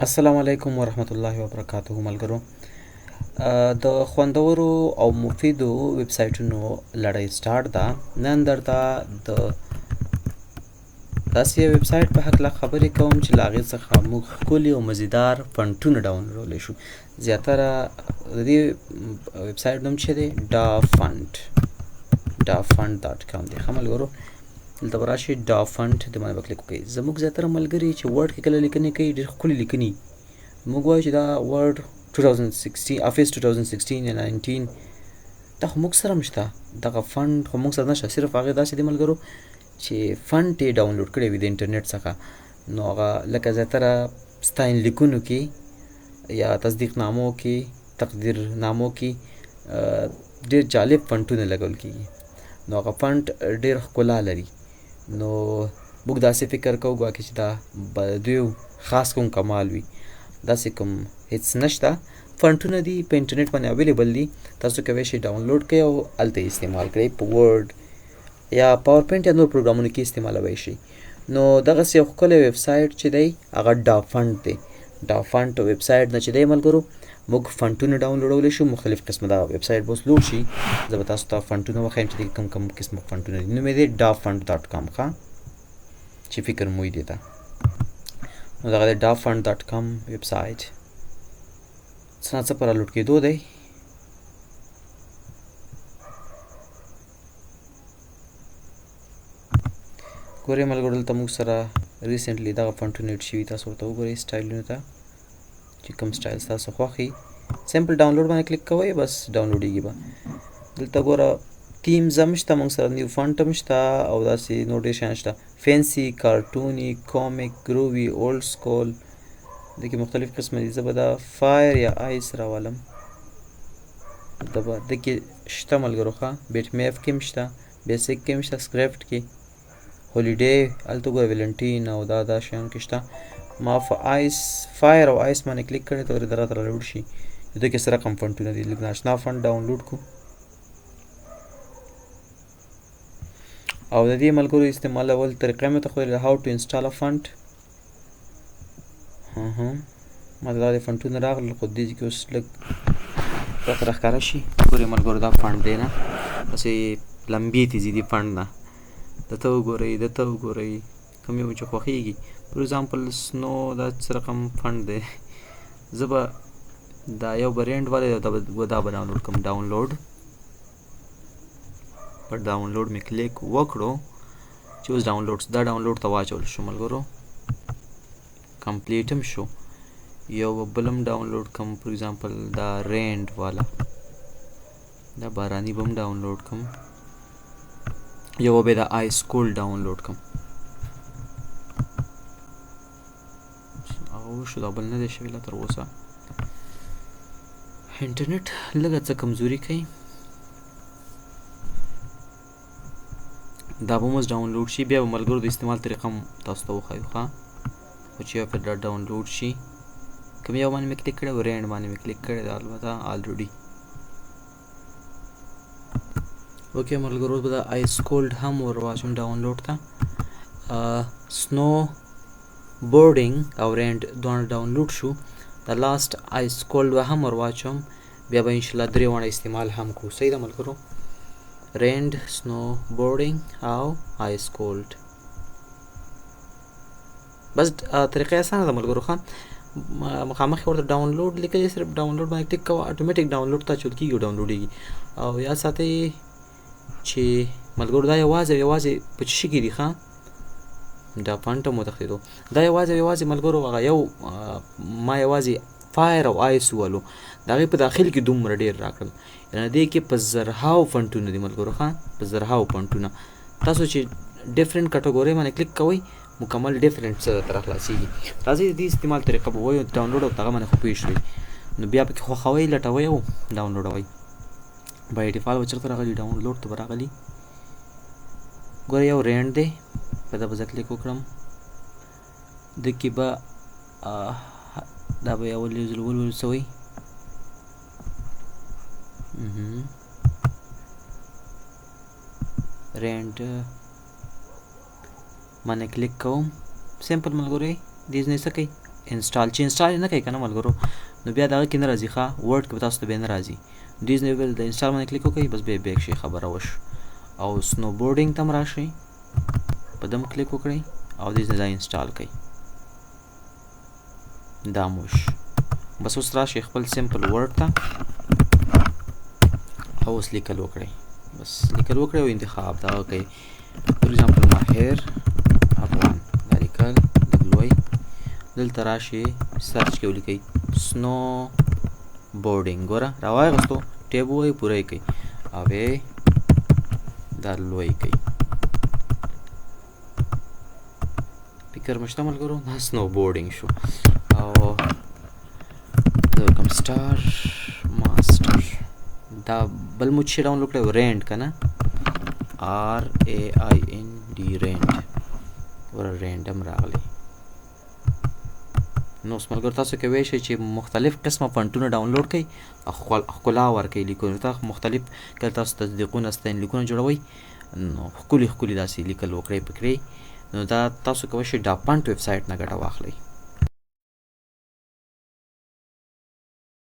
السلام علیکم ورحمت الله وبرکاته ملګرو. د خوندورو او مفیدو ویب سایټونو لړۍ سٹارټ ده. نن درته د داسې یو ویب سایټ په هکله خبرې کوم چې له هغې څخه موږ ښکلي او مزیدار فنټونه ډاونلوډولی شو. زیاتره د دې ویب سایټ نوم چې دی ډافنډ ډاټ کام دی. ښه ملګرو، دلته به راشئ ډافنډ د باندې به کلیک وکړئ. زموږ زیاتره ملګري چې ورډ کې کله لیکنې کوي ډېر ښکلي لیکنې، موږ وایو چې دا ورډ 2016 افیس 2016 یا 19 دا خو موږ سره هم شته، دغه فنډ خو موږ سره نشته. صرف هغې داسې دی ملګرو چې فنډ یې ډاونلوډ کړی وي د انټرنیټ څخه، نو هغه لکه زیاتره ستاینلیکونو کې یا تصدیقنامو کې تقدیرنامو کې ډېر جالب فنټونه لګول کېږي، نو هغه فنټ ډېر ښکلا لري. نو موږ داسې فکر کوو ګواکې چې دا به دوی خاص کوم کمال وي. داسې کوم هیڅ نشته. فنټونه دي په انټرنیټ باندې اویلیبل دي، تاسو کولی شئ ډاونلوډ کړئ او هلته یې استعمال کړئ، په ورډ یا پاور پوینټ یا نور پروګرامونو کې استعمالوی شئ. نو دغسې یو ښکلی ویب سایټ چې دی هغه ډافنډ دی. ډافنډ ویب سایټ نه چې دی ملګرو موږ فنټونه ډاونلوډولی شو. مختلف قسمه دغه ویب سایټ به اوس لوډ شي، زه به تاسو ته فنټونه وښیم چې دې کوم کوم قسمه فنټونه دي. نوم یې دی ډافنډ ډاټ کام ښه چې فکر مو وي دې ته. نو دغه دی ډافنډ ډاټ کام ویب سایټ. څه ناڅه په رالوډ کېدو دی. ګورئ ملګرو دلته موږ سره ریسنټلی دغه فنټونه ایډ شوي، تاسو ورته وګورئ سټایلونو ته چې کوم سټایل ستاسو خوښ وي. سمپل ډاونلوډ باندې کلیک کوئ، بس ډاونلوډېږي به. دلته ګوره تیمز هم شته موږ سره، نیو فنټ هم شته او داسې نور ډېر شیان شته. فینسي، کارټوني، کومیک، ګرووي، اولډ سکول، دې کې مختلف قسمه دي. زه به دا فایر یا آیس راولم. دلته به دې کې شته ملګرو ښه، بیټ میف کې هم شته، بیسک کې هم شته، سکرپټ کې، هولیډے هلته ګوره ویلنټین او دا شیان کې شته. ما فایر او آیس باندې کلیک کړی ته ورې راته راوډ شي. دې کې څه رقم فنټونه دي. لږ ناشنا فنټ ډاونلوډ کړو او د دې ملګرو استعمالول طریقه مې ته ښودلې، هاو ټو انسټال ا فنټ. ما ته دغه فنټونه راغلل، خو دې کې اوس لږ راته راښکاره شي. ګورئ ملګرو دا فنډ دی نه، داسې لمبې تیزي دي فنډ نه. دته وګورئ، دته وګورئ، کوم یو چې خوښېږي. فور ایگزامپل سنو دا څه رقم فنډ دی. زه به دا یو به رینډ والی دا به ډاونلوډ کړم. ډاونلوډ پر ډاونلوډ مې کلیک وکړو چې اوس ډاونلوډ دا ډاونلوډ ته واچول شو ملګرو، کمپلیټ هم شو. یو بل هم ډاونلوډ کړم، فور ایگزامپل دا رینډ والا، دا باراني به هم ډاونلوډ کړم. یو به دا آیس کول ډاونلوډ کړم او شو. دا بل نه دی شوی لا تر اوسه، انټرنیټ لږه څه کمزوري کوي. دا به هم اوس ډاونلوډ شي. بیا به ملګرو د استعمال طریقه هم تاسو ته وښایو ښه، خو چې یو پرې دا ډاونلوډ شي. کوم یو باندې مې کلیک کړی و، رینډ باندې مې کلیک کړی دی البته آلریډي. اوکې ملګرو اوس به دا آیس کولډ هم ور واچوم ډاونلوډ ته. سنو بورډینګ او رینډ دواړه ډاونلوډ شو. دا لاست آیس کولډ به هم ور واچوم، بیا به انشاءالله درې واړه استعمال هم کړو. صحیح ده ملګرو، رینډ، سنو بورډینګ او آیس کولډ. بس طریقه اسانه ده ملګرو ښه. مخامخ ورته ډاونلوډ لیکلي، صرف ډاونلوډ باندې کلیک کوه، اتوماتیک ډاونلوډ ته اچول کېږي او ډاونلوډېږي. او یاد ساتئ چې ملګرو دا یوازې په څه شي کې دي ښه، دا فنټ هم وتښتېدو. دا یوازې ملګرو هغه یو ما یوازې فایر او آیس وولو، د هغې په داخل کې دومره ډېر راکړل. یعنې دې کې په زرهاو فنټونه دي ملګرو ښه، په زرهاو فنټونه. تاسو چې ډفرنټ کټګورۍ باندې کلیک کوئ مکمل ډفرنټ څه درته راخلاصېږي. راځئ د دې استعمال طریقه به ووایو، ډاونلوډ او دغه باندې خو پوه شوئ. نو بیا پکې خوښوئ، لټوئ او ډاونلوډوئ. بای ډیفالټ به چېرته راغلي، ډاونلوډ ته به راغلي. ګوره یو رینډ دی، په ده به زه کلیک وکړم. ده کې به دا به یو ځل ولولسوئ. رینډ باندې کلیک کوم. سمپل ملګرو دې ځنې څه کوي، انسټال چې انسټال نه کوي که نه ملګرو نو بیا دغه کې نه راځي ښه ورډ کې به تاسو ته بیا نه راځي ډیز نه د انسټال باندې کلیک وکړئ بس بیا بیک شي خبره وشو او سنو بورډینګ ته هم راشئ په دم کلیک وکړئ او دې ځای انسټال کړئ دا موش بس اوس راشئ خپل سمپل ورډ ته او اوس لیکل وکړئ بس لیکل وکړئ او انتخاب دغه کوئ فور ایگزامپل ماهر افغان دا لیکل لږ لوی دلته راشئ سرچ کې ولیکئ سنو بورډینګ ګوره راواغستو ټیب ووایئ پوره یې کوئ او دا لوی کوئ فکر مې شته ملګرو دا سنو بورډینګ شو او زه ورکړم سټار ماسټر دا بل مو چې ډاونلوډ کړی رینډ که نه RAIND رینډ ګوره رینډ هم راغلی نو اوس ملګرو تاسو کولی شئ چې مختلف قسمه فنټونه ډاونلوډ کړئ او ښکلا ورکوئ لیکونو ته مختلف کله تاسو تصدیقونه ستاینلیکونه جوړوئ نو ښکلي ښکلي داسې لیکل وکړئ پکې نو دا تاسو کولی شئ ډاپنټ ویب سایټ نه ګټه واخلئ